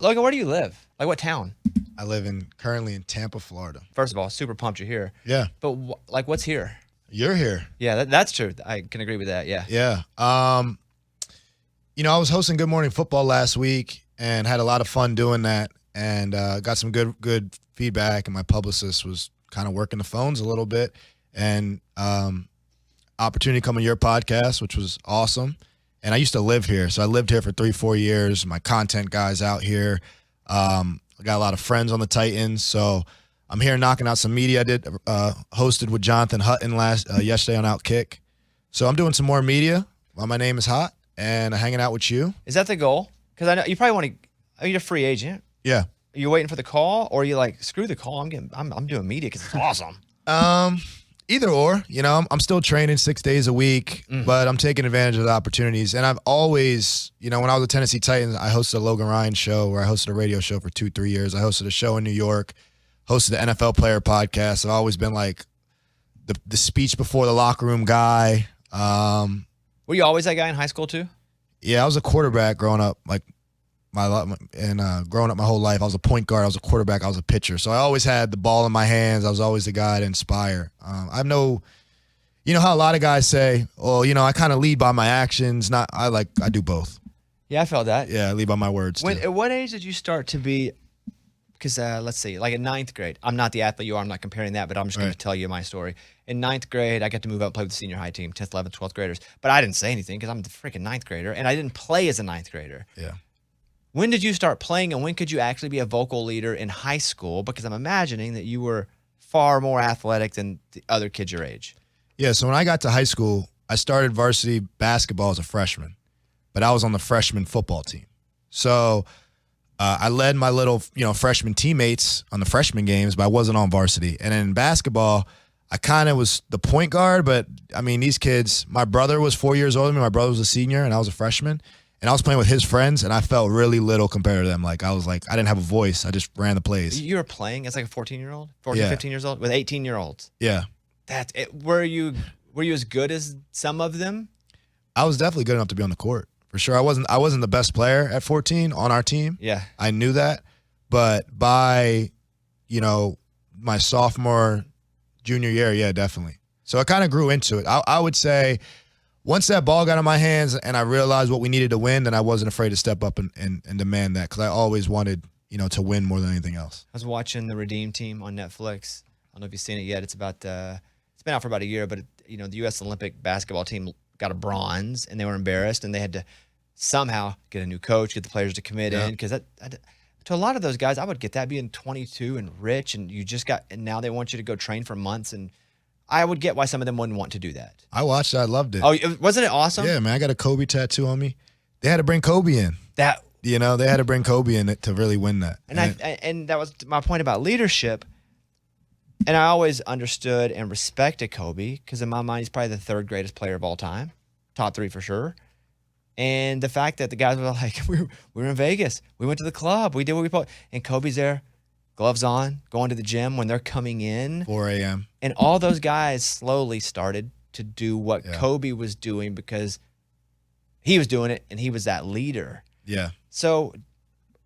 Logan, where do you live? Like what town? I live currently in Tampa, Florida. First of all, super pumped you're here. Yeah. But what's here? You're here. Yeah, that's true. I can agree with that. Yeah. Yeah. I was hosting Good Morning Football last week and had a lot of fun doing that, and got some good feedback. And my publicist was kind of working the phones a little bit, and opportunity to come on your podcast, which was awesome. And I used to live here, so I lived here for 3-4 years. My content guys out here. I got a lot of friends on the Titans, so I'm here knocking out some media. I did hosted with Jonathan Hutton yesterday on Outkick. So I'm doing some more media while my name is hot and hanging out with you. Is that the goal? Because I know you probably want to. You're a free agent. Yeah. Are you waiting for the call, or are you like, screw the call? I'm doing media because it's awesome. Either or. I'm still training 6 days a week, but I'm taking advantage of the opportunities. And I've always, when I was with Tennessee Titans, I hosted a Logan Ryan show where I hosted a radio show for 2-3 years. I hosted a show in New York, hosted the NFL Player Podcast. I've always been like the speech before the locker room guy. Were you always that guy in high school too? Yeah, I was a quarterback growing up, growing up my whole life. I was a point guard, I was a quarterback, I was a pitcher. So I always had the ball in my hands. I was always the guy to inspire. I know how a lot of guys say, "Oh, I kind of lead by my actions." I do both. Yeah, I felt that. Yeah, I lead by my words. At what age did you start to be? Because let's see, like in ninth grade, I'm not the athlete you are. I'm not comparing that, but I'm just going to tell you my story. In ninth grade, I got to move up and play with the senior high team, 10th, 11th, 12th graders. But I didn't say anything because I'm the freaking ninth grader, and I didn't play as a ninth grader. Yeah. When did you start playing, and when could you actually be a vocal leader in high school? Because I'm imagining that you were far more athletic than the other kids your age. Yeah, so when I got to high school, I started varsity basketball as a freshman, but I was on the freshman football team. So I led my little, freshman teammates on the freshman games, but I wasn't on varsity. And in basketball, I kind of was the point guard, but, these kids, my brother was 4 years older than me. My brother was a senior, and I was a freshman. And I was playing with his friends, and I felt really little compared to them. I didn't have a voice. I just ran the plays. You were playing as like a 14-year-old, 15 years old, with 18-year-olds. Yeah. That's it. Were you as good as some of them? I was definitely good enough to be on the court, for sure. I wasn't the best player at 14 on our team. Yeah. I knew that. But by, my sophomore, junior year, yeah, definitely. So I kind of grew into it. I would say once that ball got in my hands and I realized what we needed to win, then I wasn't afraid to step up and demand that, because I always wanted, to win more than anything else. I was watching The Redeem Team on Netflix. I don't know if you've seen it yet. It's about it's been out for about a year, but the U.S. Olympic basketball team got a bronze, and they were embarrassed, and they had to somehow get a new coach, get the players to commit in, because to a lot of those guys, I would get that being 22 and rich, and and now they want you to go train for months, and I would get why some of them wouldn't want to do that. I watched it. I loved it. Oh, wasn't it awesome? Yeah, man. I got a Kobe tattoo on me. They had to bring Kobe in. They had to bring Kobe in to really win that. And that was my point about leadership. And I always understood and respected Kobe, because in my mind, he's probably the third greatest player of all time. Top 3 for sure. And the fact that the guys were like, we were in Vegas. We went to the club. We did what we put. And Kobe's there, gloves on, going to the gym when they're coming in. 4 a.m. And all those guys slowly started to do what Kobe was doing, because he was doing it and he was that leader. Yeah. So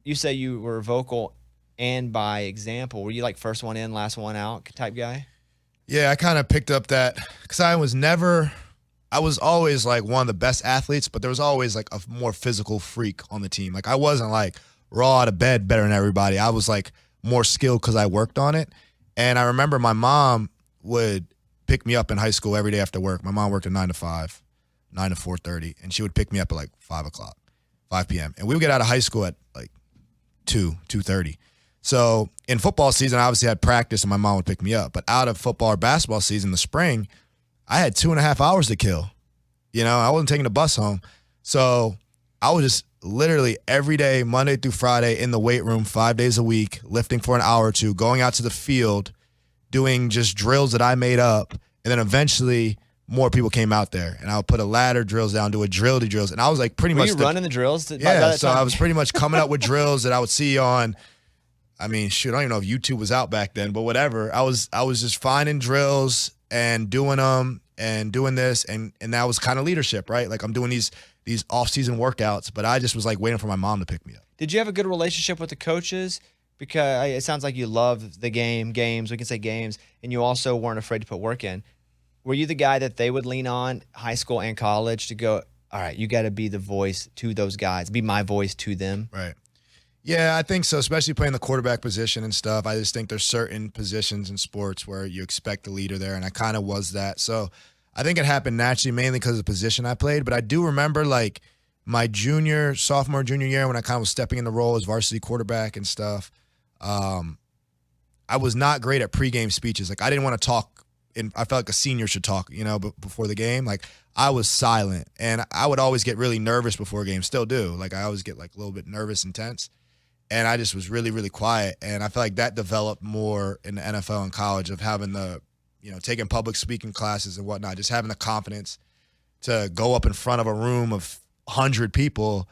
you say you were vocal and by example. Were you like first one in, last one out type guy? Yeah, I kind of picked up that, because I was always like one of the best athletes, but there was always like a more physical freak on the team. Like I wasn't like raw out of bed better than everybody. I was like more skilled because I worked on it. And I remember my mom would pick me up in high school every day after work. My mom worked at 9 to 5, 9 to 4:30, and she would pick me up at like 5 p.m. And we would get out of high school at like 2:30. So in football season, I obviously had practice and my mom would pick me up. But out of football or basketball season in the spring, I had 2.5 hours to kill. I wasn't taking the bus home. So I was just literally every day, Monday through Friday, in the weight room 5 days a week, lifting for an hour or two, going out to the field, doing just drills that I made up. And then eventually more people came out there, and I would put a ladder drills down, do a drill to drills. And I was like pretty much. Were you running the drills? So I was pretty much coming up with drills that I would see on, I don't even know if YouTube was out back then, but whatever. I was just finding drills and doing them and doing this. And that was kind of leadership, right? Like I'm doing these off-season workouts, but I just was like waiting for my mom to pick me up. Did you have a good relationship with the coaches? Because it sounds like you love the games, we can say games, and you also weren't afraid to put work in. Were you the guy that they would lean on, high school and college, to go, all right, you got to be the voice to those guys, be my voice to them? Right. Yeah, I think so, especially playing the quarterback position and stuff. I just think there's certain positions in sports where you expect the leader there, and I kind of was that. So I think it happened naturally, mainly because of the position I played. But I do remember, like, my sophomore, junior year, when I kind of was stepping in the role as varsity quarterback and stuff, I was not great at pregame speeches. Like, I didn't want to talk, and I felt like a senior should talk, before the game. Like, I was silent, and I would always get really nervous before games, still do. Like, I always get, like, a little bit nervous and tense, and I just was really, really quiet. And I feel like that developed more in the NFL and college of having the, taking public speaking classes and whatnot, just having the confidence to go up in front of a room of 100 people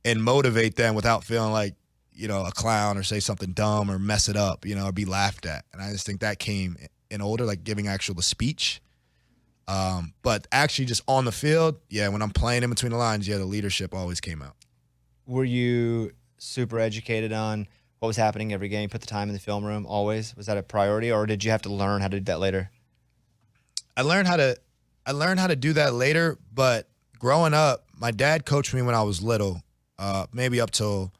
and motivate them without feeling like, a clown or say something dumb or mess it up, or be laughed at. And I just think that came in older, like giving actual speech. But actually just on the field, when I'm playing in between the lines, the leadership always came out. Were you super educated on what was happening every game? Put the time in the film room always? Was that a priority, or did you have to learn how to do that later? I learned how to do that later, but growing up, my dad coached me when I was little, maybe up till,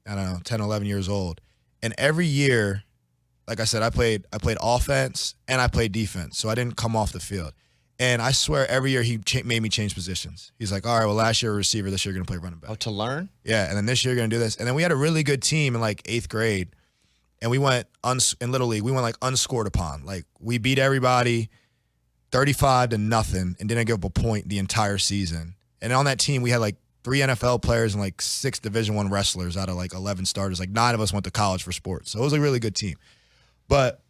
10, 11 years old. And every year, like I said, I played offense and I played defense, so I didn't come off the field. And I swear every year he made me change positions. He's like, all right, well, last year a receiver, this year you're going to play running back. Oh, to learn? Yeah, and then this year you're going to do this. And then we had a really good team in like 8th grade, and we went in Little League, we went like unscored upon. Like, we beat everybody 35-0 and didn't give up a point the entire season. And on that team, we had like 3 NFL players and like 6 Division I wrestlers out of like 11 starters. Like 9 of us went to college for sports. So it was a really good team. But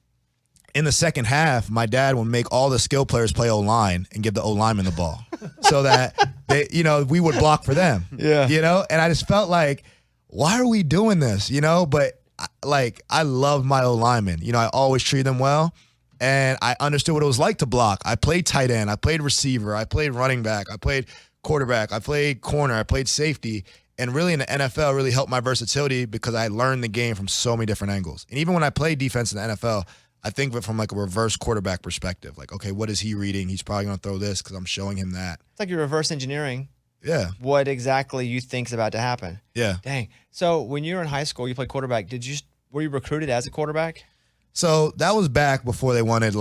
in the second half, my dad would make all the skill players play O-line and give the O-lineman the ball so that they, we would block for them. Yeah. And I just felt like, why are we doing this? But I love my O-linemen. I always treat them well. And I understood what it was like to block. I played tight end. I played receiver. I played running back. I played quarterback. I played corner. I played safety. And really in the NFL really helped my versatility because I learned the game from so many different angles. And even when I played defense in the NFL, I think of it from like a reverse quarterback perspective. Like, okay, what is he reading? He's probably going to throw this because I'm showing him that. It's like you're reverse engineering. Yeah. What exactly you think's about to happen. Yeah. Dang. So when you were in high school, you played quarterback. Were you recruited as a quarterback? So that was back before they wanted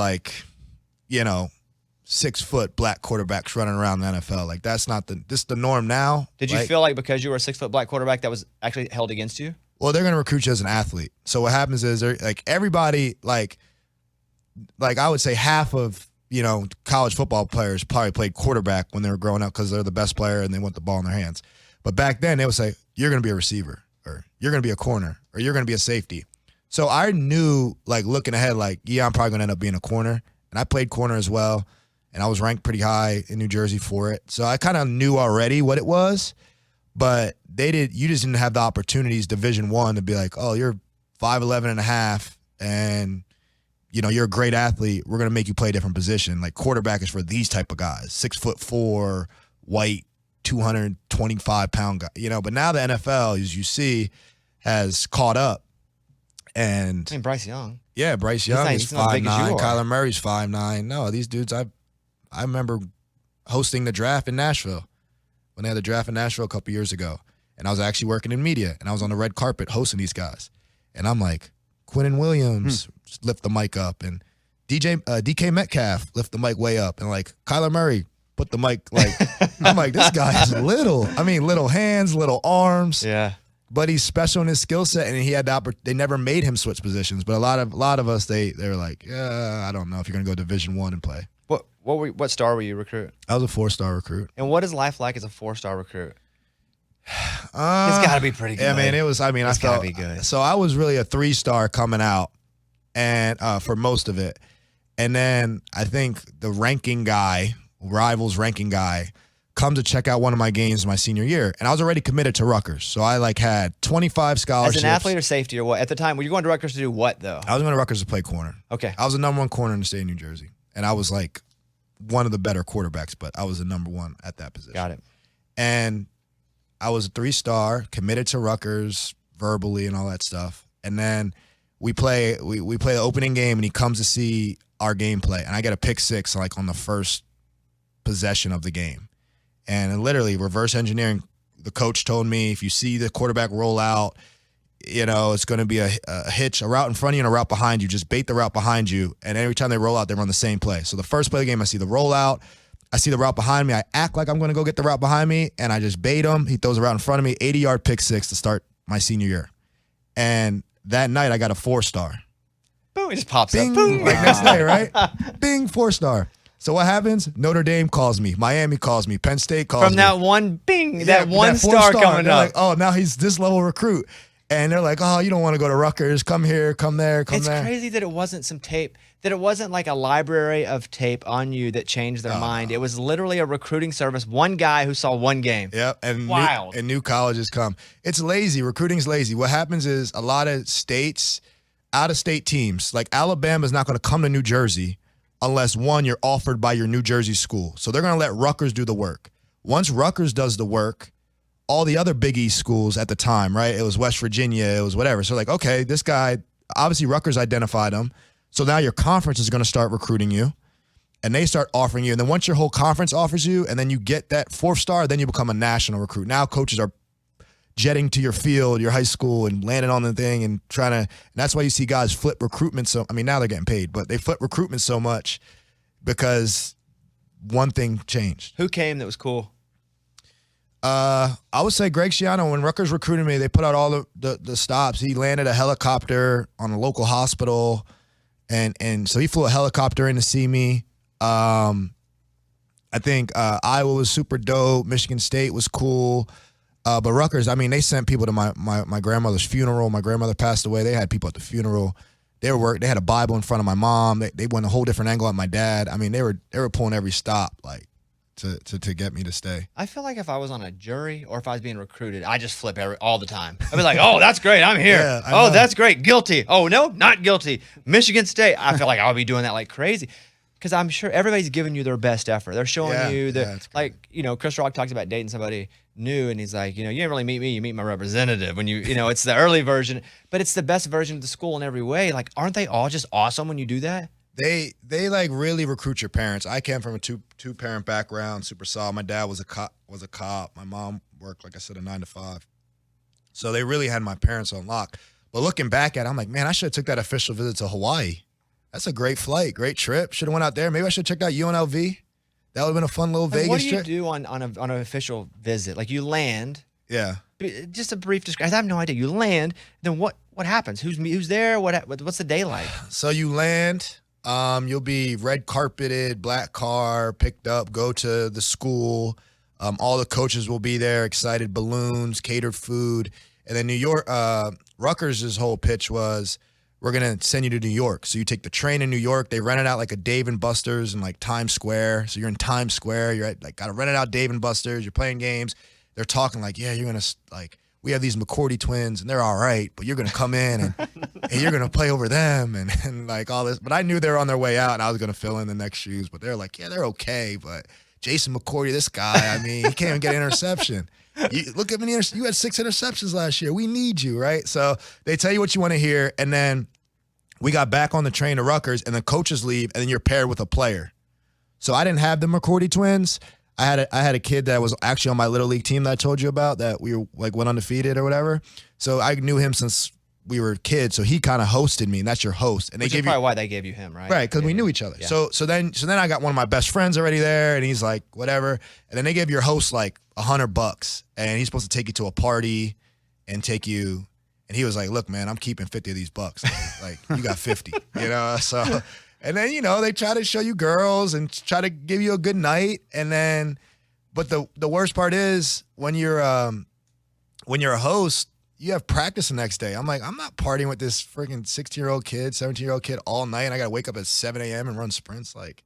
6-foot black quarterbacks running around the NFL. Like, that's not this is the norm now. Did you feel like because you were a 6-foot black quarterback that was actually held against you? Well, they're going to recruit you as an athlete. So what happens is they're like everybody like I would say half of, college football players probably played quarterback when they were growing up because they're the best player and they want the ball in their hands. But back then they would say, you're going to be a receiver, or you're going to be a corner, or you're going to be a safety. So I knew, like, looking ahead, like, I'm probably going to end up being a corner. And I played corner as well. And I was ranked pretty high in New Jersey for it. So I kind of knew already what it was. But you just didn't have the opportunities, Division I, to be like, oh, you're 5'11 and a half, and, you're a great athlete. We're going to make you play a different position. Like, quarterback is for these type of guys, 6'4", white, 225-pound guy. But now the NFL, as you see, has caught up. And I mean, Bryce Young. Yeah, Bryce Young is 5'9". Kyler Murray's 5'9". No, these dudes, I remember hosting the draft in Nashville when they had the draft in Nashville a couple years ago. And I was actually working in media, and I was on the red carpet hosting these guys. And I'm like, Quinnen Williams, just lift the mic up. And DK Metcalf, lift the mic way up. And like Kyler Murray, put the mic I'm like, this guy is little. I mean, little hands, little arms. Yeah. But he's special in his skill set, and he had they never made him switch positions. But a lot of us, they were like, yeah, I don't know if you're gonna go Division I and play. What star were you recruit? I was a 4-star recruit. And what is life like as a 4-star recruit? It's got to be pretty good. Yeah, man, it was. I mean, it's got to be good. So I was really a 3-star coming out, and for most of it, and then I think the Rivals ranking guy, come to check out one of my games my senior year, and I was already committed to Rutgers. So I had 25 scholarships. As an athlete or safety or what? At the time, were you going to Rutgers to do what, though? I was going to Rutgers to play corner. Okay. I was the number 1 corner in the state of New Jersey, and I was like one of the better quarterbacks, but I was the number 1 at that position. Got it. And I was a 3-star, committed to Rutgers verbally and all that stuff. And then we play the opening game, and he comes to see our gameplay, and I get a pick 6 like on the first possession of the game. And literally reverse engineering, the coach told me, if you see the quarterback roll out, it's going to be a hitch, a route in front of you and a route behind you. Just bait the route behind you, and every time they roll out, they run the same play. So the first play of the game, I see the rollout. I see the route behind me. I act like I'm going to go get the route behind me, and I just bait him. He throws a route in front of me, 80-yard pick 6 to start my senior year. And that night, I got a 4-star. Boom, it just pops Bing, up. Boom. like next night, right? Bing, 4-star. So what happens? Notre Dame calls me. Miami calls me. Penn State calls me. From that one bing, that one star coming they're up. like, oh, now he's this level recruit. And they're like, oh, you don't want to go to Rutgers. Come here, come there, come there. It's crazy that it wasn't some tape, that it wasn't like a library of tape on you that changed their mind. It was literally a recruiting service, one guy who saw one game. Yep, and wild. New colleges come. It's lazy. Recruiting's lazy. What happens is a lot of states, out-of-state teams, like Alabama is not going to come to New Jersey unless, one, you're offered by your New Jersey school. So they're going to let Rutgers do the work. Once Rutgers does the work, all the other Big East schools at the time, right? It was West Virginia, it was whatever. So like, okay, this guy, obviously Rutgers identified him. So now your conference is going to start recruiting you, and they start offering you. And then once your whole conference offers you, and then you get that 4-star, then you become a national recruit. Now coaches are jetting to your field, your high school, and landing on the thing and trying to, and that's why you see guys flip recruitment. So, I mean, now they're getting paid, but they flip recruitment so much because one thing changed. Who came that was cool? I would say Greg Schiano. When Rutgers recruited me, they put out all the stops. He landed a helicopter on a local hospital, and so he flew a helicopter in to see me. I think Iowa was super dope. Michigan State was cool. But Rutgers, I mean, they sent people to my grandmother's funeral. My grandmother passed away. They had people at the funeral. They had a Bible in front of my mom. They went a whole different angle at my dad. I mean, they were pulling every stop, like, to get me to stay. I feel like if I was on a jury or if I was being recruited, I just flip all the time. I'd be like, oh, that's great. I'm here. Yeah, oh, that's great. Guilty. Oh, no, not guilty. Michigan State. I feel like I'll be doing that like crazy because I'm sure everybody's giving you their best effort. They're showing you like, Chris Rock talks about dating somebody new, and he's like, you didn't really meet me. You meet my representative. When it's the early version, but it's the best version of the school in every way. Like, aren't they all just awesome when you do that? They like really recruit your parents. I came from a two parent background, super solid. My dad was a cop. My mom worked, like I said, a 9 to 5. So they really had my parents on lock. But looking back at it, I'm like, man, I should have took that official visit to Hawaii. That's a great flight, great trip. Should have went out there. Maybe I should have checked out UNLV. That would have been a fun little Vegas trip. What do you do on an official visit? Like, you land. Yeah. Just a brief description. I have no idea. You land. Then what happens? Who's there? What's the day like? So you land. You'll be red carpeted, black car, picked up, go to the school. All the coaches will be there, excited balloons, catered food. And then New York, Rutgers' whole pitch was, we're going to send you to New York. So you take the train in New York. They rent it out like a Dave & Buster's in like Times Square. So you're in Times Square. You're at, like, got to rent it out Dave & Buster's. You're playing games. They're talking like, yeah, you're going to, like, we have these McCourty twins, and they're all right, but you're going to come in, and you're going to play over them, and like all this. But I knew they were on their way out, and I was going to fill in the next shoes. But they're like, yeah, they're okay. But Jason McCourty, this guy, I mean, he can't even get an interception. Look at me, you had 6 interceptions last year. We need you, right? So they tell you what you want to hear, and then we got back on the train to Rutgers, and the coaches leave, and then you're paired with a player. So I didn't have the McCourty twins. I had a kid that was actually on my little league team that I told you about that we were like went undefeated or whatever. So I knew him since we were kids. So he kind of hosted me, and that's your host. And Which is probably why they gave you him, right? Right, because we knew each other. Yeah. So then I got one of my best friends already there, and he's like, whatever. And then they gave your host like $100, and he's supposed to take you to a party and take you. And he was like, look, man, I'm keeping 50 of these bucks. Like, you got 50, So. And then, they try to show you girls and try to give you a good night. And then, but the worst part is when you're a host, you have practice the next day. I'm like, I'm not partying with this freaking 16-year-old kid, 17-year-old kid all night, and I got to wake up at 7 a.m. and run sprints. Like,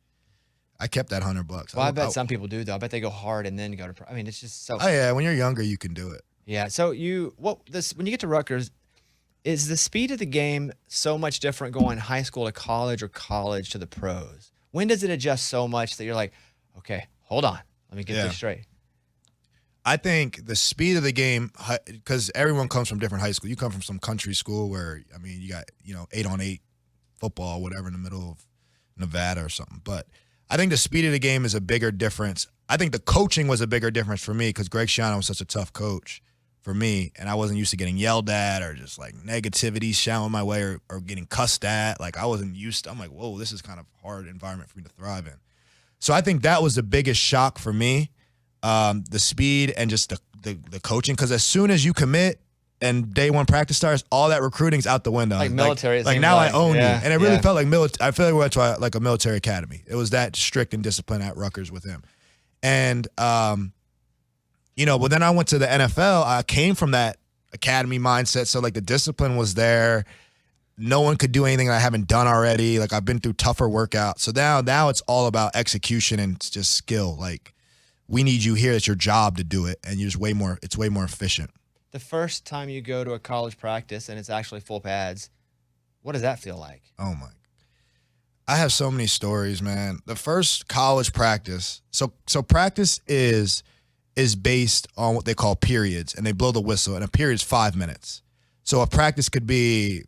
I kept that $100. Well, I bet some people do, though. I bet they go hard and then go to, it's just so. Oh, yeah. When you're younger, you can do it. Yeah. So when you get to Rutgers, is the speed of the game so much different going high school to college or college to the pros? When does it adjust so much that you're like, okay, hold on, let me get this straight? I think the speed of the game, because everyone comes from different high school. You come from some country school where, I mean, you got, 8-on-8 football, whatever, in the middle of Nevada or something. But I think the speed of the game is a bigger difference. I think the coaching was a bigger difference for me because Greg Schiano was such a tough coach for me, and I wasn't used to getting yelled at or just like negativity showering my way or getting cussed at. Like I wasn't used to. I'm like, whoa, this is kind of hard environment for me to thrive in. So I think that was the biggest shock for me, the speed and just the coaching. Because as soon as you commit and day one practice starts, all that recruiting's out the window. Like military. Like now I own you, and it really yeah. felt like military. I feel like we went to like a military academy. It was that strict and disciplined at Rutgers with him, and but then I went to the NFL. I came from that academy mindset, so like the discipline was there. No one could do anything that I haven't done already. Like I've been through tougher workouts. So now it's all about execution and it's just skill. Like we need you here. It's your job to do it, and it's way more efficient. The first time you go to a college practice and it's actually full pads, what does that feel like? Oh my! I have so many stories, man. The first college practice. So practice is based on what they call periods, and they blow the whistle, and a period is 5 minutes. So a practice could be,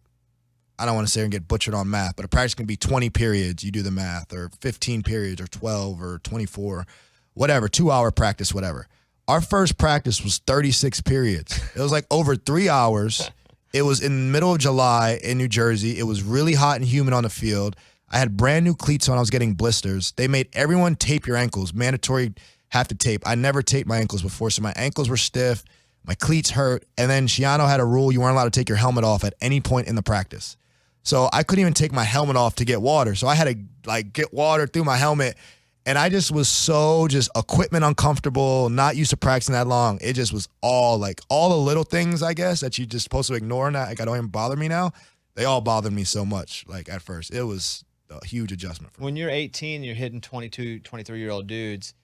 I don't want to say and get butchered on math, but a practice can be 20 periods, you do the math, or 15 periods, or 12, or 24, whatever, 2-hour practice, whatever. Our first practice was 36 periods. It was like over 3 hours. It was in the middle of July in New Jersey. It was really hot and humid on the field. I had brand new cleats on. I was getting blisters. They made everyone tape your ankles, mandatory have to tape. I never taped my ankles before, so my ankles were stiff, my cleats hurt, and then Schiano had a rule you weren't allowed to take your helmet off at any point in the practice. So I couldn't even take my helmet off to get water. So I had to get water through my helmet, and I just was so equipment uncomfortable, not used to practicing that long. It just was all the little things, I guess, that you're just supposed to ignore, and I don't even bother me now. They all bothered me so much, at first. It was a huge adjustment for me. When you're 18, you're hitting 22, 23-year-old dudes,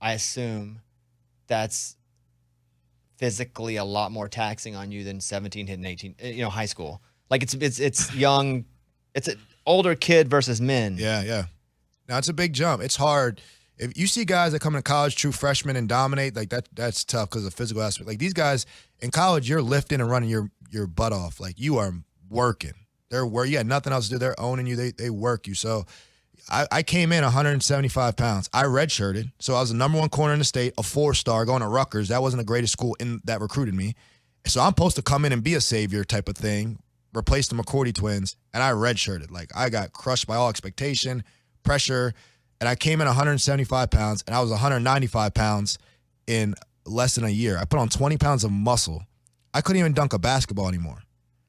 I assume that's physically a lot more taxing on you than 17 hitting 18, high school. Like it's young, it's an older kid versus men. Yeah. Now it's a big jump. It's hard. If you see guys that come into college, true freshmen, and dominate, that's tough because of the physical aspect. Like these guys in college, you're lifting and running your butt off. Like you are working. You got nothing else to do. They're owning you. They work you. So I came in 175 pounds. I redshirted. So I was the number one corner in the state, a 4-star going to Rutgers. That wasn't the greatest school that recruited me. So I'm supposed to come in and be a savior type of thing, replace the McCourty twins, and I redshirted. Like I got crushed by all expectation, pressure, and I came in 175 pounds, and I was 195 pounds in less than a year. I put on 20 pounds of muscle. I couldn't even dunk a basketball anymore.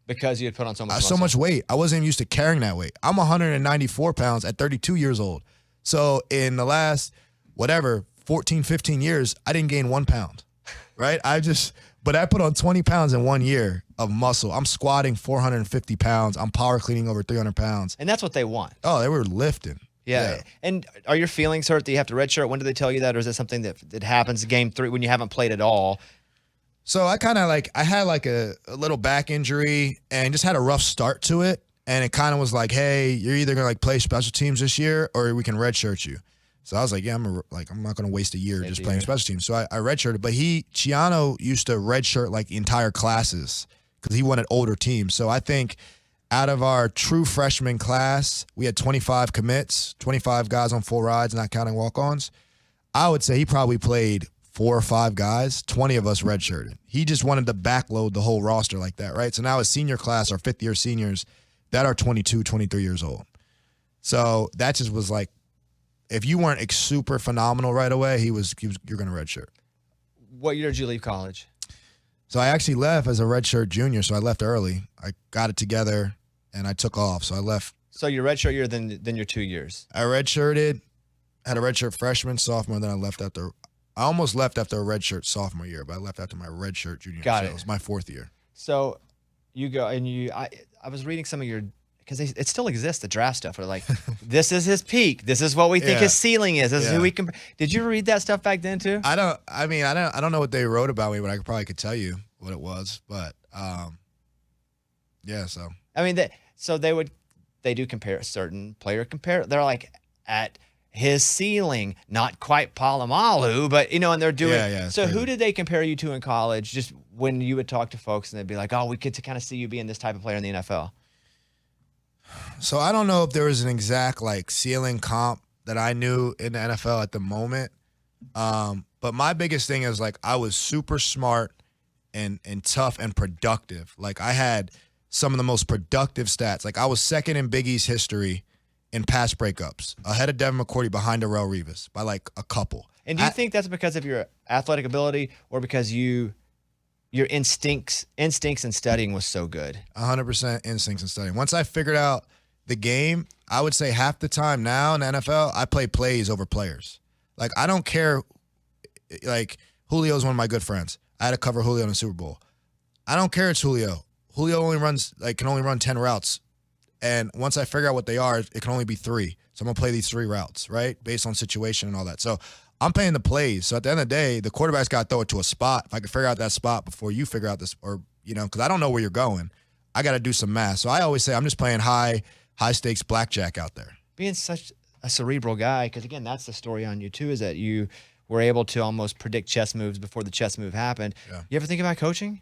Because you had put on so much muscle. So much weight. I wasn't even used to carrying that weight. I'm 194 pounds at 32 years old. So in the last, 14, 15 years, I didn't gain 1 pound, right? But I put on 20 pounds in 1 year of muscle. I'm squatting 450 pounds. I'm power cleaning over 300 pounds. And that's what they want. Oh, they were lifting. Yeah. And are your feelings hurt that you have to redshirt? When do they tell you that? Or is it something that happens game 3 when you haven't played at all? So I kind of I had a little back injury and just had a rough start to it. And it kind of was like, hey, you're either going to play special teams this year or we can redshirt you. So I was like, yeah, I'm not going to waste a year just playing special teams. So I redshirted. But Schiano used to redshirt entire classes because he wanted older teams. So I think out of our true freshman class, we had 25 commits, 25 guys on full rides, not counting walk-ons. I would say he probably played 4 or 5 guys, 20 of us redshirted. He just wanted to backload the whole roster like that, right? So now his senior class, our fifth-year seniors, that are 22, 23 years old. So that just was if you weren't super phenomenal right away, you're going to redshirt. What year did you leave college? So I actually left as a redshirt junior, so I left early. I got it together, and I took off. So I left. So your redshirt year, then your 2 years. I redshirted, had a redshirt freshman, sophomore, then I left after. I almost left after a redshirt sophomore year, but I left after my redshirt junior year. Got it. It was my 4th year. So you go and I was reading some of your, because it still exists, the draft stuff. Where this is his peak. This is what we think his ceiling is. This is who we can. Did you read that stuff back then too? I don't know what they wrote about me, but I probably could tell you what it was. But yeah. So I mean, they do compare a certain player. They're his ceiling, not quite Palomalu, but, and they're doing. Yeah, so crazy. who did they compare you to in college? Just when you would talk to folks and they'd be like, oh, we get to kind of see you being this type of player in the NFL. So I don't know if there was an exact like ceiling comp that I knew in the NFL at the moment. But my biggest thing is like I was super smart and tough and productive. Like I had some of the most productive stats. Like I was second in Big East history in pass breakups, ahead of Devin McCourty, behind Darrelle Revis by like a couple. And do you think that's because of your athletic ability or because your instincts in studying was so good? 100% instincts in studying. Once I figured out the game, I would say half the time now in the NFL, I play plays over players. Like I don't care. Like Julio's one of my good friends. I had to cover Julio in the Super Bowl. I don't care it's Julio. Julio can only run 10 routes. And once I figure out what they are, it can only be 3. So I'm going to play these 3 routes, right? Based on situation and all that. So I'm playing the plays. So at the end of the day, the quarterback's got to throw it to a spot. If I can figure out that spot before you figure out this, or, because I don't know where you're going, I got to do some math. So I always say I'm just playing high stakes blackjack out there. Being such a cerebral guy, because again, that's the story on you too, is that you were able to almost predict chess moves before the chess move happened. Yeah. You ever think about coaching?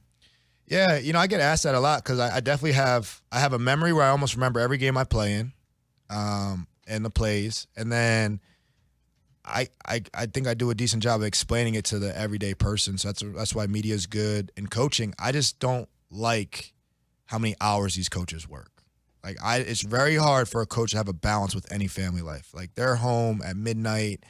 Yeah, I get asked that a lot because I definitely have a memory where I almost remember every game I play in, and the plays, and then I think I do a decent job of explaining it to the everyday person. So that's why media is good in coaching. I just don't like how many hours these coaches work. Like it's very hard for a coach to have a balance with any family life. Like they're home at midnight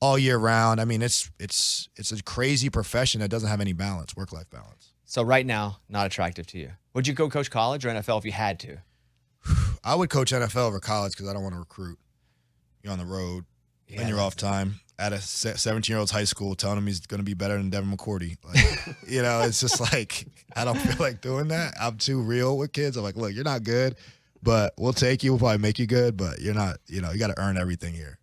all year round. I mean, it's a crazy profession that doesn't have any balance, work-life balance. So right now, not attractive to you. Would you go coach college or NFL if you had to? I would coach NFL over college because I don't want to recruit. You're on the road, and you're off time at a 17-year-old's high school telling him he's going to be better than Devin McCourty. Like, it's just like, I don't feel like doing that. I'm too real with kids. I'm like, look, you're not good, but we'll take you. We'll probably make you good, but you're not, you got to earn everything here.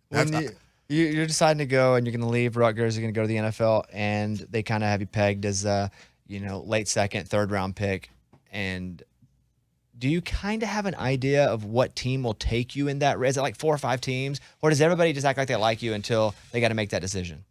You're deciding to go and you're going to leave Rutgers, you're going to go to the NFL, and they kind of have you pegged as late second, third round pick. And do you kind of have an idea of what team will take you in that? Is it like 4 or 5 teams, or does everybody just act like they like you until they got to make that decision?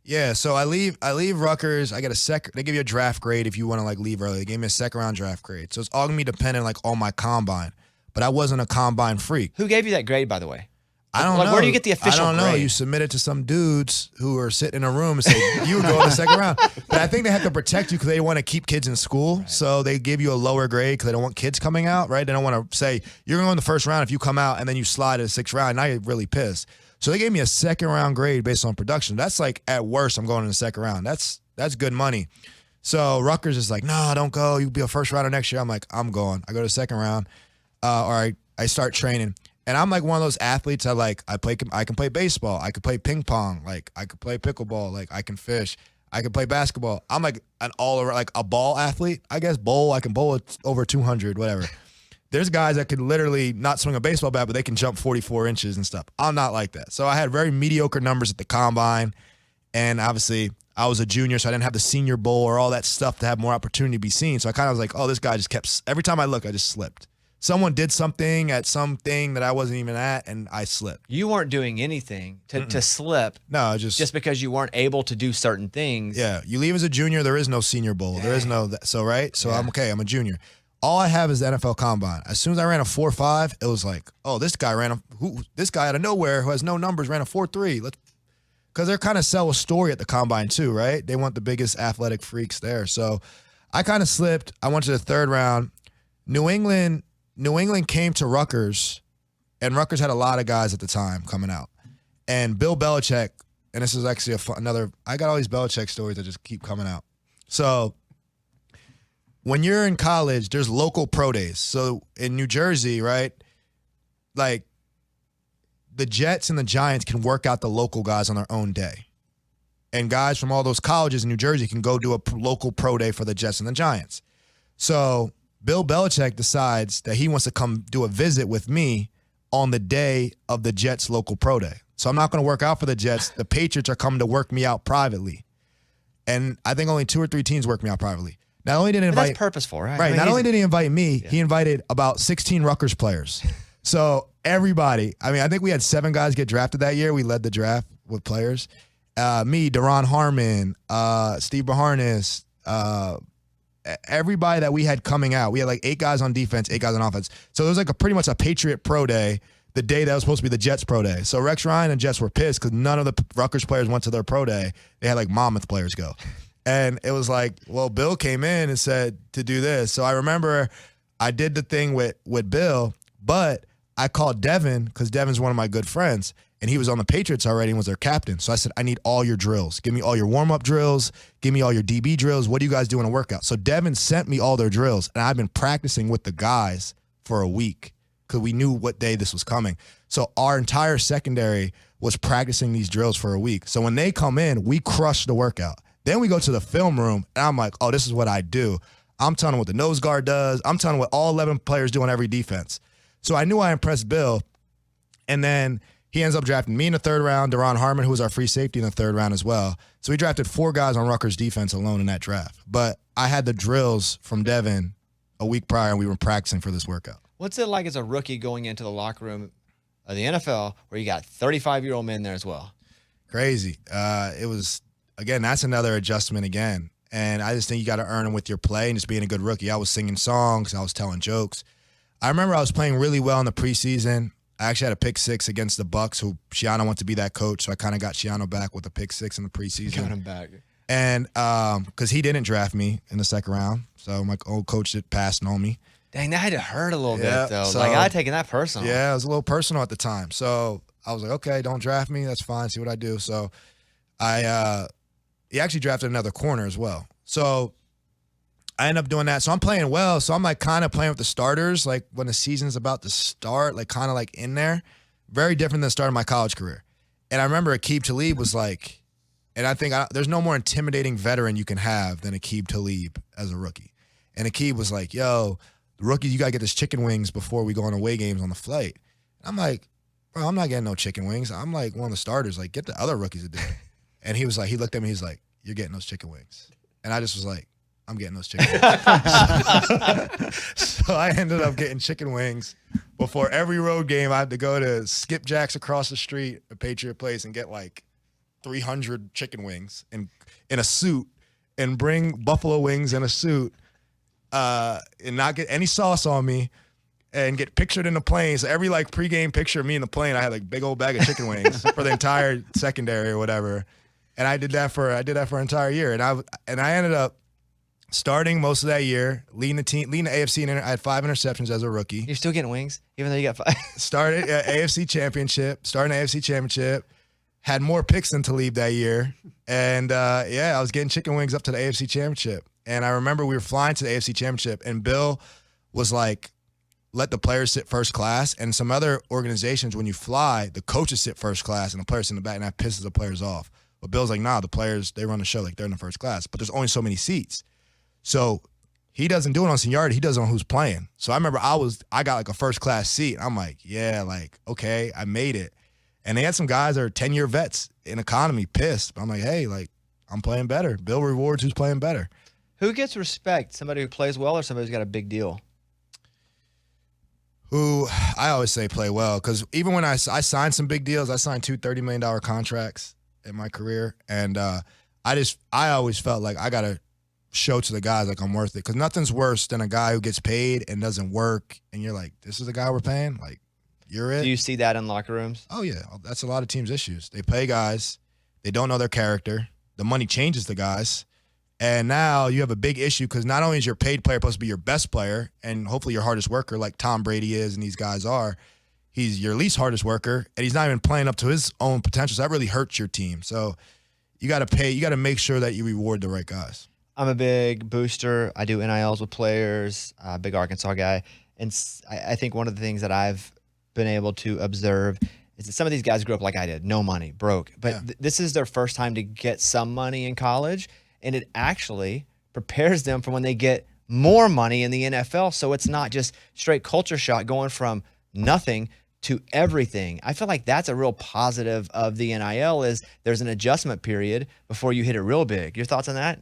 Yeah, so I leave Rutgers. I get they give you a draft grade if you want to like leave early. They gave me a second round draft grade. So it's all gonna be dependent like on my combine. But I wasn't a combine freak. Who gave you that grade, by the way? I don't know. Where do you get the official grade? I don't know. You submit it to some dudes who are sitting in a room and say, you would go in the second round. But I think they have to protect you because they want to keep kids in school. Right. So they give you a lower grade because they don't want kids coming out, right? They don't want to say, you're going to go in the first round if you come out and then you slide to the 6th round. Now you're really pissed. So they gave me a second round grade based on production. That's like, at worst, I'm going in the second round. That's good money. So Rutgers is like, no, don't go. You'll be a first rounder next year. I'm like, I'm going. I go to the second round. Or I start training. And I'm like one of those athletes I can play baseball. I could play ping pong. Like I could play pickleball. Like I can fish. I can play basketball. I'm like an all-around, like a ball athlete, I guess. I can bowl at over 200, whatever. There's guys that can literally not swing a baseball bat, but they can jump 44 inches and stuff. I'm not like that. So I had very mediocre numbers at the combine. And obviously I was a junior, so I didn't have the senior bowl or all that stuff to have more opportunity to be seen. So I kind of was like, oh, this guy just kept, every time I look, I just slipped. Someone did something at something that I wasn't even at, and I slipped. You weren't doing anything to slip. No, just because you weren't able to do certain things. Yeah, you leave as a junior, there is no senior bowl. Dang. There is no, so right? So yeah. I'm okay, I'm a junior. All I have is the NFL Combine. As soon as I ran a 4.5, it was like, oh, this guy out of nowhere who has no numbers ran a 4.3. Because they're kind of sell a story at the Combine too, right? They want the biggest athletic freaks there. So I kind of slipped. I went to the 3rd round. New England came to Rutgers, and Rutgers had a lot of guys at the time coming out. And Bill Belichick, and this is actually I got all these Belichick stories that just keep coming out. So when you're in college, there's local pro days. So in New Jersey, right, like the Jets and the Giants can work out the local guys on their own day. And guys from all those colleges in New Jersey can go do a local pro day for the Jets and the Giants. So Bill Belichick decides that he wants to come do a visit with me on the day of the Jets' local pro day. So I'm not going to work out for the Jets. The Patriots are coming to work me out privately. And I think only 2 or 3 teams work me out privately. Not only did he invite, that's purposeful, right? Right. Not only did he invite me, yeah. he invited about 16 Rutgers players. So everybody, I mean, I think we had 7 guys get drafted that year. We led the draft with players. Me, Daron Harmon, Steve Baharnis, everybody that we had coming out. We had like 8 guys on defense, 8 guys on offense. So it was like pretty much a Patriot pro day, the day that was supposed to be the Jets pro day. So Rex Ryan and Jets were pissed because none of the Rutgers players went to their pro day. They had like Monmouth players go. And it was like, well, Bill came in and said to do this. So I remember I did the thing with Bill, but I called Devin because Devin's one of my good friends. And he was on the Patriots already and was their captain. So I said, I need all your drills. Give me all your warm-up drills. Give me all your DB drills. What do you guys do in a workout? So Devin sent me all their drills, and I've been practicing with the guys for a week because we knew what day this was coming. So our entire secondary was practicing these drills for a week. So when they come in, we crush the workout. Then we go to the film room, and I'm like, oh, this is what I do. I'm telling them what the nose guard does. I'm telling them what all 11 players do on every defense. So I knew I impressed Bill, and then he ends up drafting me in the 3rd round, Daron Harmon, who was our free safety in the 3rd round as well. So we drafted 4 guys on Rutgers defense alone in that draft. But I had the drills from Devin a week prior, and we were practicing for this workout. What's it like as a rookie going into the locker room of the NFL where you got 35-year-old men there as well? Crazy. It was, again, that's another adjustment again. And I just think you got to earn them with your play and just being a good rookie. I was singing songs. I was telling jokes. I remember I was playing really well in the preseason. I actually had a pick 6 against the Bucks, who Shiano went to be that coach, so I kind of got Shiano back with a pick 6 in the preseason. Got him back. And because he didn't draft me in the 2nd round, so my old coach that passed on me. Dang, that had to hurt a little bit, though. So, like, I had taken that personal. Yeah, it was a little personal at the time. So I was like, okay, don't draft me. That's fine. See what I do. So he actually drafted another corner as well. So I end up doing that. So I'm playing well. So I'm like kind of playing with the starters, like when the season's about to start, like kind of like in there. Very different than starting my college career. And I remember Aqib Talib was like, and I think there's no more intimidating veteran you can have than Aqib Talib as a rookie. And Aqib was like, yo, the rookies, you got to get this chicken wings before we go on away games on the flight. And I'm like, bro, I'm not getting no chicken wings. I'm like one of the starters. Like, get the other rookies to do it. And he was like, he looked at me, he's like, you're getting those chicken wings. And I just was like, I'm getting those chicken wings. So I ended up getting chicken wings before every road game. I had to go to Skipjack's across the street, a Patriot place, and get like 300 chicken wings in a suit and bring buffalo wings in a suit and not get any sauce on me and get pictured in the plane. So every like pregame picture of me in the plane, I had like big old bag of chicken wings for the entire secondary or whatever. And I did that for an entire year. And I ended up starting most of that year, leading the AFC. I had 5 interceptions as a rookie. You're still getting wings, even though you got 5. Started AFC Championship. Starting AFC Championship. Had more picks than Talib that year. And, I was getting chicken wings up to the AFC Championship. And I remember we were flying to the AFC Championship, and Bill was like, let the players sit first class. And some other organizations, when you fly, the coaches sit first class and the players sit in the back, and that pisses the players off. But Bill's like, nah, the players, they run the show like they're in the first class. But there's only so many seats. So he doesn't do it on seniority. He does it on who's playing. So I remember I got like a first class seat. I'm like, yeah, like, okay, I made it. And they had some guys that are 10-year vets in economy pissed. But I'm like, hey, like, I'm playing better. Bill rewards who's playing better. Who gets respect? Somebody who plays well or somebody who's got a big deal? Who I always say play well. Because even when I signed some big deals, I signed 2 $30 million contracts in my career. And I always felt like I got to show to the guys like I'm worth it. Because nothing's worse than a guy who gets paid and doesn't work. And you're like, this is the guy we're paying? Like, you're it? Do you see that in locker rooms? Oh, yeah. That's a lot of teams' issues. They pay guys. They don't know their character. The money changes the guys. And now you have a big issue because not only is your paid player supposed to be your best player and hopefully your hardest worker like Tom Brady is and these guys are, he's your least hardest worker and he's not even playing up to his own potential. So that really hurts your team. So you got to make sure that you reward the right guys. I'm a big booster. I do NILs with players, big Arkansas guy. And I think one of the things that I've been able to observe is that some of these guys grew up like I did, no money, broke. But this is their first time to get some money in college. And it actually prepares them for when they get more money in the NFL. So it's not just straight culture shock going from nothing to everything. I feel like that's a real positive of the NIL is there's an adjustment period before you hit it real big. Your thoughts on that?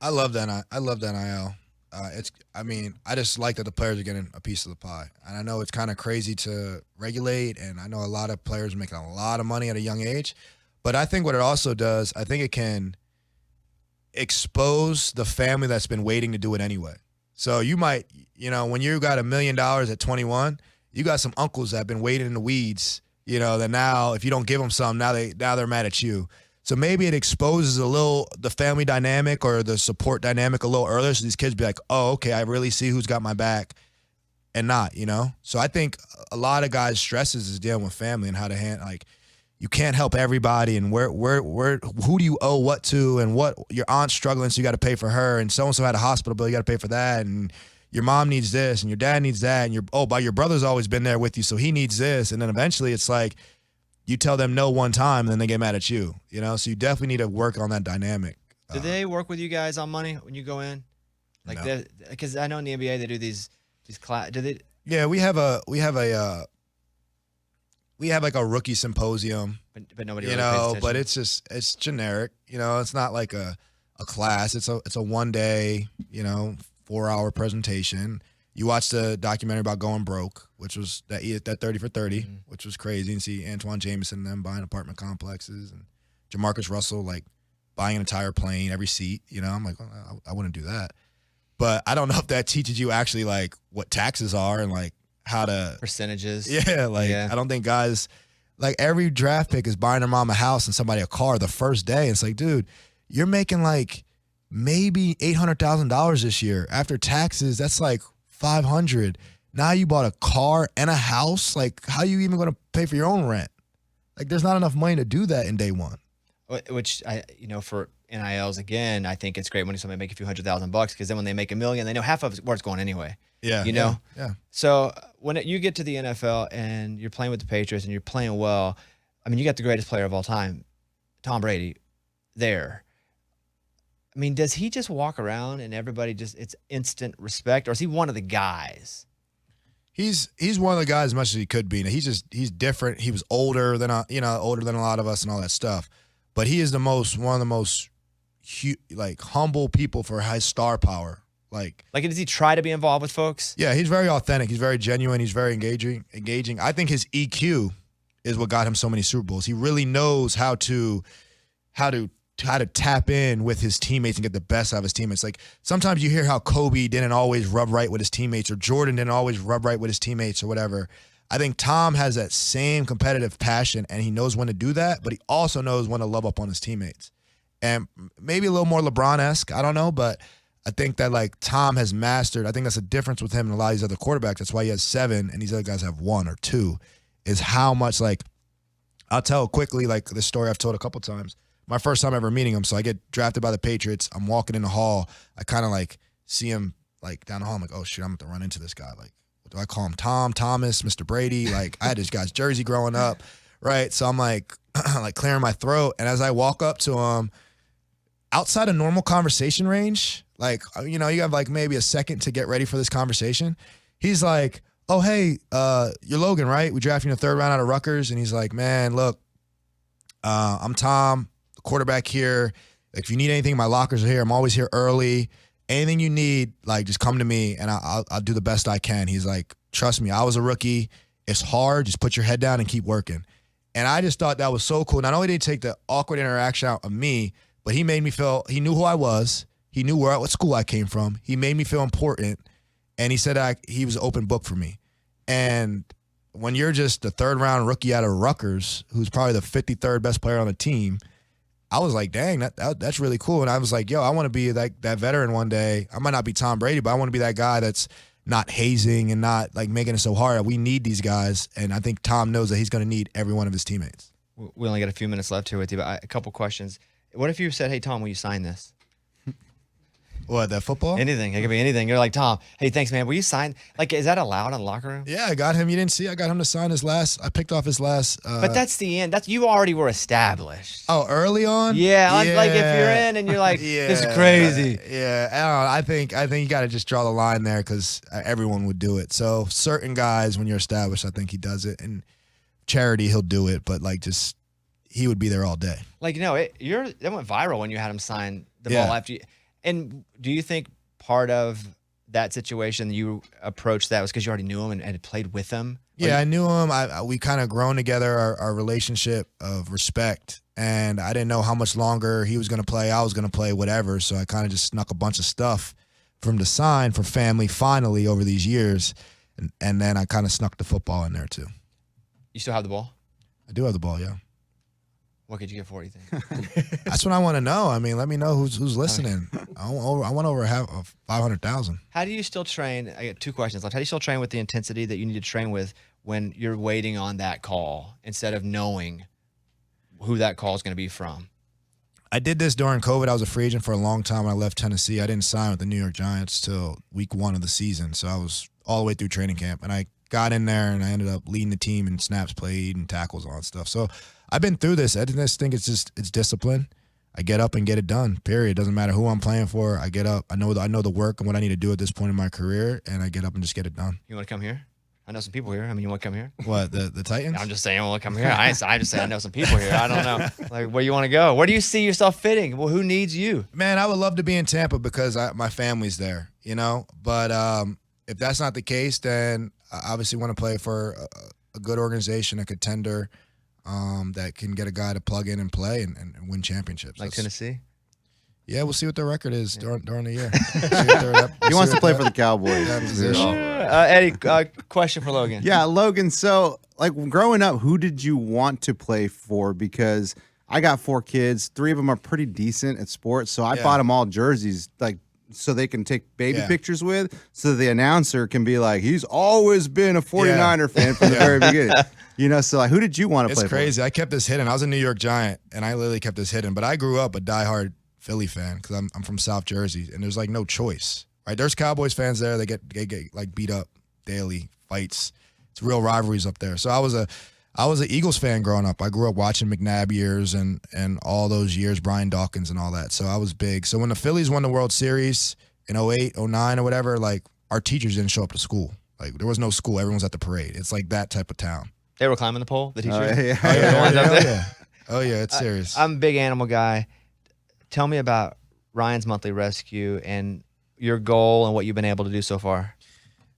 I love that. I love that NIL. I just like that the players are getting a piece of the pie. And I know it's kind of crazy to regulate, and I know a lot of players are making a lot of money at a young age. But I think what it also does, I think it can expose the family that's been waiting to do it anyway. So you might, when you got $1 million at 21, you got some uncles that have been waiting in the weeds, that now if you don't give them some, now they're mad at you. So maybe it exposes a little the family dynamic or the support dynamic a little earlier, so these kids be like, oh, okay, I really see who's got my back and not, So I think a lot of guys' stresses is dealing with family and how to handle, like, you can't help everybody, and who do you owe what to, and what your aunt's struggling, so you got to pay for her, and so-and-so had a hospital bill, you got to pay for that, and your mom needs this, and your dad needs that, and your brother's always been there with you, so he needs this, and then eventually it's like you tell them no one time, and then they get mad at you, So you definitely need to work on that dynamic. Do they work with you guys on money when you go in? Like, no. Because I know in the NBA they do these class. Do they? Yeah, we have like a rookie symposium, but nobody really pays attention. But it's generic. It's not like a class. It's a 1 day, 4-hour presentation. You watch the documentary about going broke, which was that 30 for 30, which was crazy. And see Antoine Jameson and them buying apartment complexes, and Jamarcus Russell like buying an entire plane, every seat. I'm like, well, I wouldn't do that. But I don't know if that teaches you actually like what taxes are and like how to percentages. Yeah, I don't think guys, like, every draft pick is buying their mom a house and somebody a car the first day. It's like, dude, you're making like maybe $800,000 this year after taxes. That's like $500,000. Now you bought a car and a house. Like, how are you even going to pay for your own rent? Like, there's not enough money to do that in day one. Which for NILs, again, I think it's great when somebody make a few $100,000 because then when they make $1 million, they know half of where it's going anyway. Yeah. Yeah. So when you get to the NFL and you're playing with the Patriots and you're playing well, I mean, you got the greatest player of all time, Tom Brady, there. I mean, does he just walk around and everybody it's instant respect, or is he one of the guys? He's one of the guys as much as he could be. He's different. He was older than a lot of us and all that stuff. But he is one of the most humble people for his star power. Like, does he try to be involved with folks? Yeah, he's very authentic. He's very genuine. He's very engaging. I think his EQ is what got him so many Super Bowls. He really knows how to tap in with his teammates and get the best out of his teammates. Like, sometimes you hear how Kobe didn't always rub right with his teammates, or Jordan didn't always rub right with his teammates, or whatever. I think Tom has that same competitive passion, and he knows when to do that, but he also knows when to love up on his teammates. And maybe a little more LeBron-esque, I don't know, but I think that, like, Tom has mastered, I think that's a difference with him and a lot of these other quarterbacks. That's why he has 7 and these other guys have 1 or 2, is how much, like, I'll tell quickly, like, this story I've told a couple times. My first time ever meeting him, so I get drafted by the Patriots. I'm walking in the hall. I kind of, like, see him, like, down the hall. I'm like, oh, shit, I'm going to run into this guy. Like, do I call him Tom, Thomas, Mr. Brady? Like, I had this guy's jersey growing up, right? So I'm like, like clearing my throat. And as I walk up to him, outside of normal conversation range, like, you have like maybe a second to get ready for this conversation. He's like, oh, hey, you're Logan, right? We drafted you in the 3rd round out of Rutgers. And he's like, man, look, I'm Tom, the quarterback here. Like, if you need anything, my lockers are here. I'm always here early. Anything you need, like, just come to me, and I'll do the best I can. He's like, trust me, I was a rookie. It's hard. Just put your head down and keep working. And I just thought that was so cool. Not only did he take the awkward interaction out of me, but he made me feel, he knew who I was. He knew what school I came from. He made me feel important, and he said he was an open book for me. And when you're just the 3rd round rookie out of Rutgers, who's probably the 53rd best player on the team, I was like, dang, that's really cool. And I was like, yo, I want to be like that veteran one day. I might not be Tom Brady, but I want to be that guy that's not hazing and not like making it so hard. We need these guys. And I think Tom knows that he's going to need every one of his teammates. We only got a few minutes left here with you, but a couple questions. What if you said, hey, Tom, will you sign this? What, that football? Anything. It could be anything. You're like, Tom, hey, thanks, man. Will you sign? Like, is that allowed in the locker room? Yeah, I got him. You didn't see? I got him to sign I picked off his last. But that's the end. You already were established. Oh, early on? Yeah. Like if you're in and you're like, this is crazy. Yeah. I think you got to just draw the line there because everyone would do it. So certain guys, when you're established, I think he does it. And charity, he'll do it. But like just, he would be there all day. Like, that went viral when you had him sign the ball after you. And do you think part of that situation, you approached that was because you already knew him and had played with him? Yeah, I knew him. We kind of grown together, our relationship of respect. And I didn't know how much longer he was going to play. I was going to play, whatever. So I kind of just snuck a bunch of stuff from the sign for family finally over these years. And then I kind of snuck the football in there too. You still have the ball? I do have the ball, yeah. What could you get for it, you think? That's what I want to know. I mean, let me know who's listening. I want over half of 500,000. How do you still train? I got 2 questions left. How do you still train with the intensity that you need to train with when you're waiting on that call instead of knowing who that call is going to be from? I did this during COVID. I was a free agent for a long time. I left Tennessee. I didn't sign with the New York Giants till week 1 of the season. So I was all the way through training camp. And I got in there and I ended up leading the team in snaps played and tackles and all that stuff. So I've been through this. I just think it's discipline. I get up and get it done, period. Doesn't matter who I'm playing for. I get up. I know the work and what I need to do at this point in my career, and I get up and just get it done. You want to come here? I know some people here. I mean, you want to come here? What, the Titans? I'm just saying, I want to come here. I'm just saying I know some people here. I don't know. Like, where you want to go? Where do you see yourself fitting? Well, who needs you? Man, I would love to be in Tampa because my family's there, you know? But if that's not the case, then I obviously want to play for a good organization, a contender that can get a guy to plug in and play and win championships. Like Tennessee? Yeah, we'll see what their record is during the year. He wants to play for the Cowboys. Eddie, question for Logan. Yeah, Logan. So, like, growing up, who did you want to play for? Because I got 4 kids. 3 of them are pretty decent at sports. So I bought them all jerseys, like, so they can take baby pictures with, so the announcer can be like, he's always been a 49er fan from the very beginning. You know, so like, who did you want to play for? It's crazy. I kept this hidden. I was a New York Giant, and I literally kept this hidden. But I grew up a diehard Philly fan because I'm from South Jersey, and there's like no choice, right? There's Cowboys fans there. They get like beat up daily, fights. It's real rivalries up there. So I was an Eagles fan growing up. I grew up watching McNabb years and all those years, Brian Dawkins and all that. So I was big. So when the Phillies won the World Series in 08, 09 or whatever, like our teachers didn't show up to school. Like there was no school. Everyone was at the parade. It's like that type of town. They were climbing the pole, the teachers? Oh, yeah, it's serious. I'm a big animal guy. Tell me about Ryan's Monthly Rescue and your goal and what you've been able to do so far.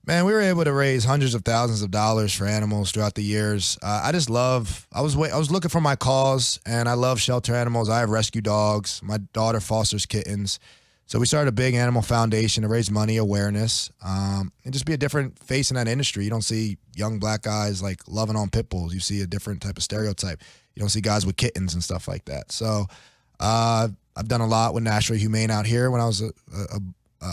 Man, we were able to raise hundreds of thousands of dollars for animals throughout the years. I was looking for my cause, and I love shelter animals. I have rescue dogs. My daughter fosters kittens. So we started a big animal foundation to raise money, awareness, and just be a different face in that industry. You don't see young black guys like loving on pit bulls. You see a different type of stereotype. You don't see guys with kittens and stuff like that. So I've done a lot with National Humane out here when I was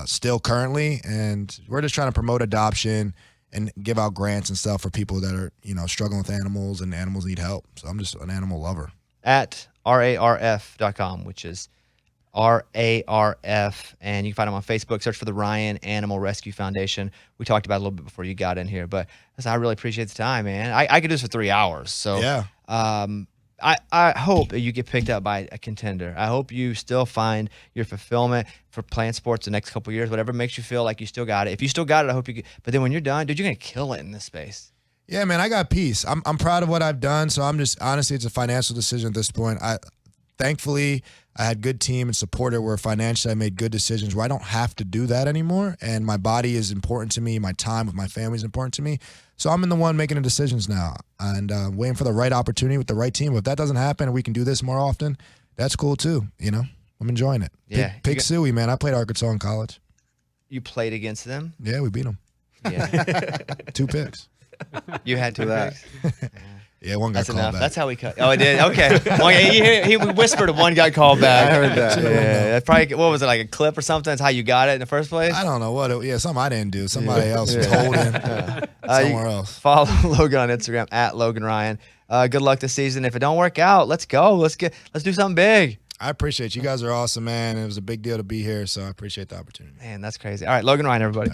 still currently, and we're just trying to promote adoption and give out grants and stuff for people that are, you know, struggling with animals and animals need help. So I'm just an animal lover. At RARF.com, which is RARF, and you can find them on Facebook. Search for the Ryan Animal Rescue Foundation. We talked about it a little bit before you got in here, but listen, I really appreciate the time, man. I could do this for 3 hours. So yeah. I hope that you get picked up by a contender. I hope you still find your fulfillment for playing sports the next couple of years, whatever makes you feel like you still got it. If you still got it, I hope you get. But then when you're done, dude, you're going to kill it in this space. Yeah, man, I got peace. I'm proud of what I've done. So I'm just, honestly, it's a financial decision at this point. Thankfully, I had good team and supporter where financially I made good decisions where I don't have to do that anymore. And my body is important to me. My time with my family is important to me. So I'm in the one making the decisions now and waiting for the right opportunity with the right team. If that doesn't happen and we can do this more often, that's cool too. You know, I'm enjoying it. Yeah. Pig Suey, man. I played Arkansas in college. You played against them? Yeah, we beat them. Yeah. 2 picks. You had 2 picks? Yeah, one got That's called enough. back. That's how we cut. Oh, it did? Okay. He whispered and one got called back. I heard that. Yeah. That's probably, what was it, like a clip or something? That's how you got it in the first place? I don't know what. Something I didn't do. Somebody else was holding somewhere else. Follow Logan on Instagram at Logan Ryan. Good luck this season. If it don't work out, let's go. Let's do something big. I appreciate you. You guys are awesome, man. It was a big deal to be here, so I appreciate the opportunity. Man, that's crazy. All right, Logan Ryan, everybody.